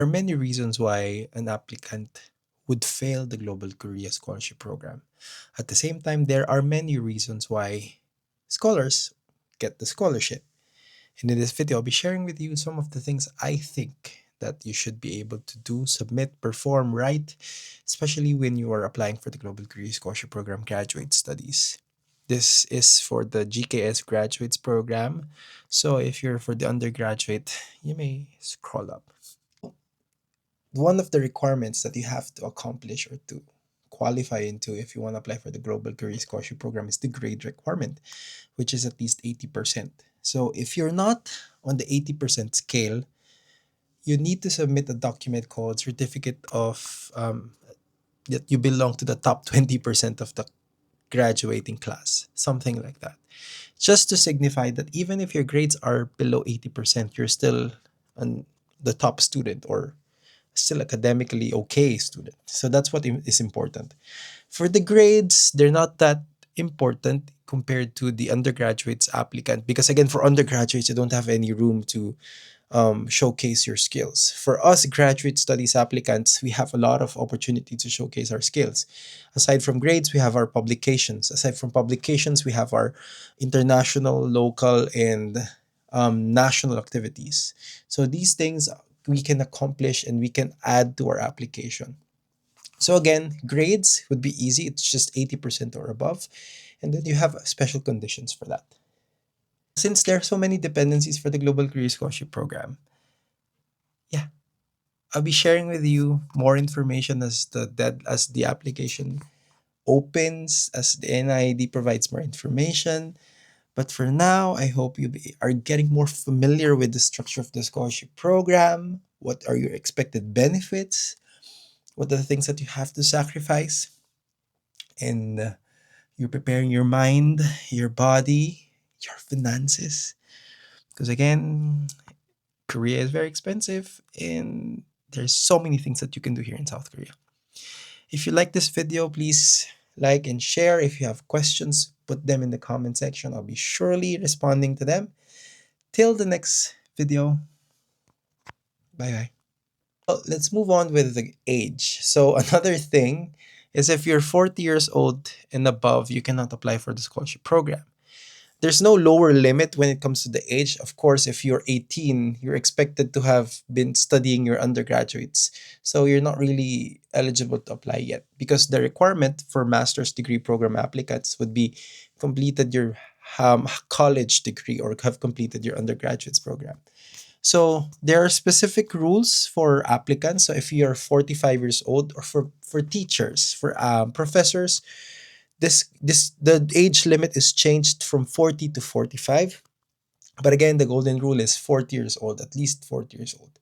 There are many reasons why an applicant would fail the Global Korea Scholarship Program. At the same time, there are many reasons why scholars get the scholarship. And in this video, I'll be sharing with you some of the things I think that you should be able to do, submit, perform right, especially when you are applying for the Global Career Scholarship Program graduate studies. This is for the GKS graduates program. So if you're for the undergraduate, you may scroll up. One of the requirements that you have to accomplish or to qualify into if you want to apply for the Global Career Scholarship Program is the grade requirement, which is at least 80%. So if you're not on the 80% scale, you need to submit a document called Certificate of that you belong to the top 20% of the graduating class, something like that. Just to signify that even if your grades are below 80%, you're still the top student or still academically okay student. So that's what is important. For the grades, they're not that important compared to the undergraduates applicant because again for undergraduates you don't have any room to showcase your skills. For us graduate studies applicants, we have a lot of opportunity to showcase our skills. Aside from grades, we have our publications. Aside from publications, we have our international, local, and national activities. So these things we can accomplish and we can add to our application. So again, grades would be easy. It's just 80% or above. And then you have special conditions for that. Since there are so many dependencies for the Global Career Scholarship Program, yeah, I'll be sharing with you more information as the application opens, as the NID provides more information. But for now, I hope are getting more familiar with the structure of the scholarship program. What are your expected benefits? What are the things that you have to sacrifice? And you're preparing your mind, your body, your finances. Because again, Korea is very expensive and there's so many things that you can do here in South Korea. If you like this video, please like and share. If you have questions, put them in the comment section. I'll be surely responding to them. Till the next video. Bye bye. Well, let's move on with the age. So another thing is if you're 40 years old and above, you cannot apply for the scholarship program. There's no lower limit when it comes to the age. Of course, if you're 18, you're expected to have been studying your undergraduates. So you're not really eligible to apply yet because the requirement for master's degree program applicants would be completed your college degree or have completed your undergraduate's program. So there are specific rules for applicants. So if you're 45 years old or for teachers, for professors, this the age limit is changed from 40 to 45. But again, the golden rule is 40 years old, at least 40 years old.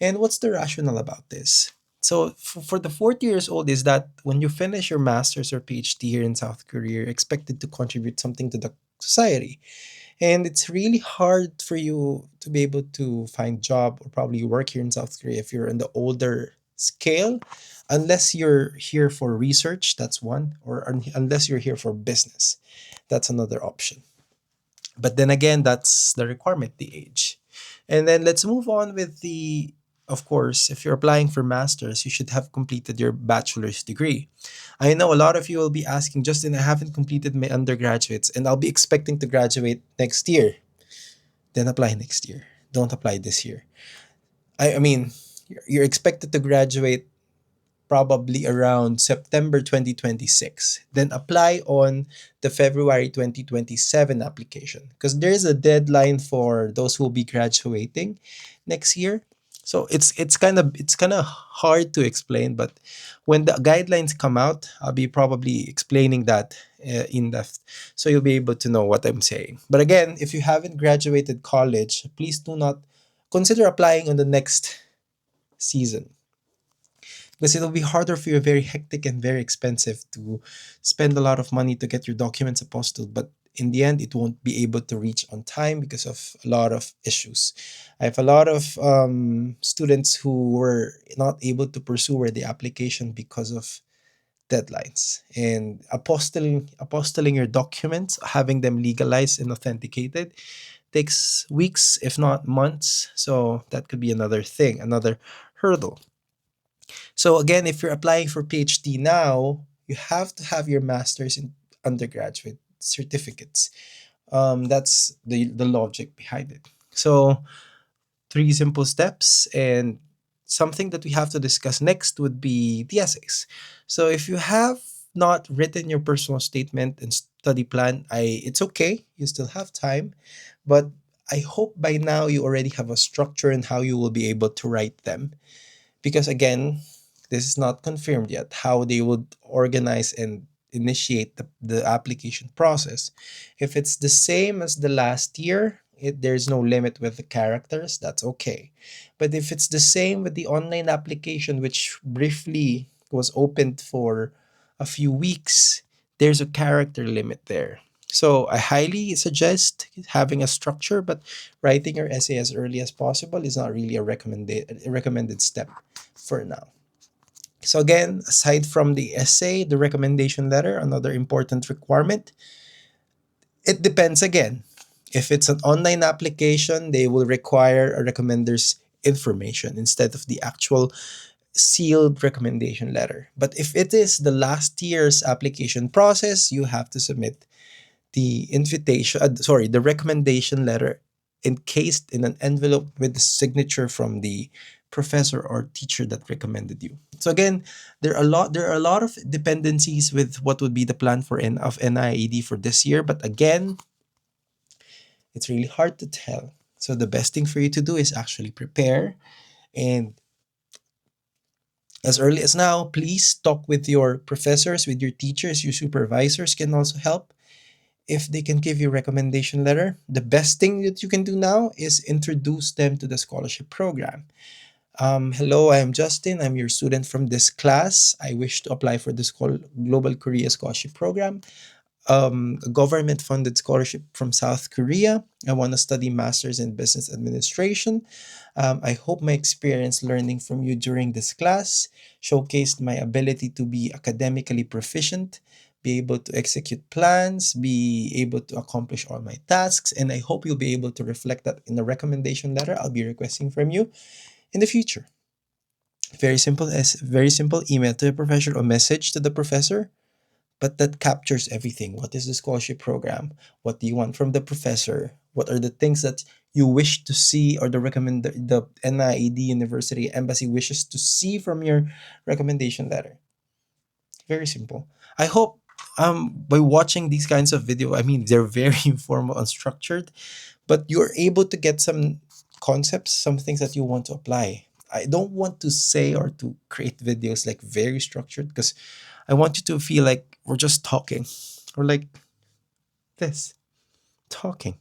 And what's the rationale about this? So for the 40 years old is that when you finish your master's or PhD here in South Korea, you're expected to contribute something to the society. And it's really hard for you to be able to find job or probably work here in South Korea if you're in the older scale, unless you're here for research, that's one, or unless you're here for business, that's another option. But then again, that's the requirement, the age. And then let's move on with the, of course, if you're applying for masters, you should have completed your bachelor's degree. I know a lot of you will be asking, Justin, I haven't completed my undergraduates and I'll be expecting to graduate next year. Then apply next year. Don't apply this year. I mean, you're expected to graduate probably around September 2026. Then apply on the February 2027 application because there is a deadline for those who will be graduating next year. So it's kind of hard to explain, but when the guidelines come out, I'll be probably explaining that in depth, so you'll be able to know what I'm saying. But again, if you haven't graduated college, please do not consider applying on the next season because it'll be harder for you, very hectic and very expensive to spend a lot of money to get your documents apostilled. But in the end, it won't be able to reach on time because of a lot of issues. I have a lot of students who were not able to pursue the application because of deadlines and apostilling your documents, having them legalized and authenticated takes weeks if not months. So that could be another thing, another hurdle. So again, if you're applying for PhD now, you have to have your master's in undergraduate certificates. That's the logic behind it. So three simple steps, and something that we have to discuss next would be the essays. So if you have not written your personal statement and study plan, it's okay, you still have time, but I hope by now you already have a structure and how you will be able to write them, because again, this is not confirmed yet how they would organize and initiate the application process. If it's the same as the last year, there's no limit with the characters, that's okay. But if it's the same with the online application, which briefly was opened for a few weeks, there's a character limit there. So I highly suggest having a structure, but writing your essay as early as possible is not really a recommended step for now. So again, aside from the essay, the recommendation letter, another important requirement, it depends again. If it's an online application, they will require a recommender's information instead of the actual sealed recommendation letter. But if it is the last year's application process, you have to submit the recommendation letter encased in an envelope with the signature from the professor or teacher that recommended you. So again, there are a lot of dependencies with what would be the plan for NIED for this year, but again, it's really hard to tell. So the best thing for you to do is actually prepare, and as early as now, please talk with your professors, with your teachers, your supervisors can also help if they can give you a recommendation letter. The best thing that you can do now is introduce them to the scholarship program. Hello, I am Justin. I'm your student from this class. I wish to apply for the Global Korea Scholarship Program, a government funded scholarship from South Korea. I want to study Masters in Business Administration. I hope my experience learning from you during this class showcased my ability to be academically proficient, be able to execute plans, be able to accomplish all my tasks, and I hope you'll be able to reflect that in the recommendation letter I'll be requesting from you in the future. Very simple email to the professor or message to the professor, but that captures everything. What is the scholarship program? What do you want from the professor? What are the things that you wish to see, or the NIED University Embassy wishes to see from your recommendation letter? Very simple. I hope by watching these kinds of video, I mean they're very informal and structured, but you're able to get some concepts, some things that you want to apply. I don't want to say or to create videos like very structured, because I want you to feel like we're just talking. Or like this, talking.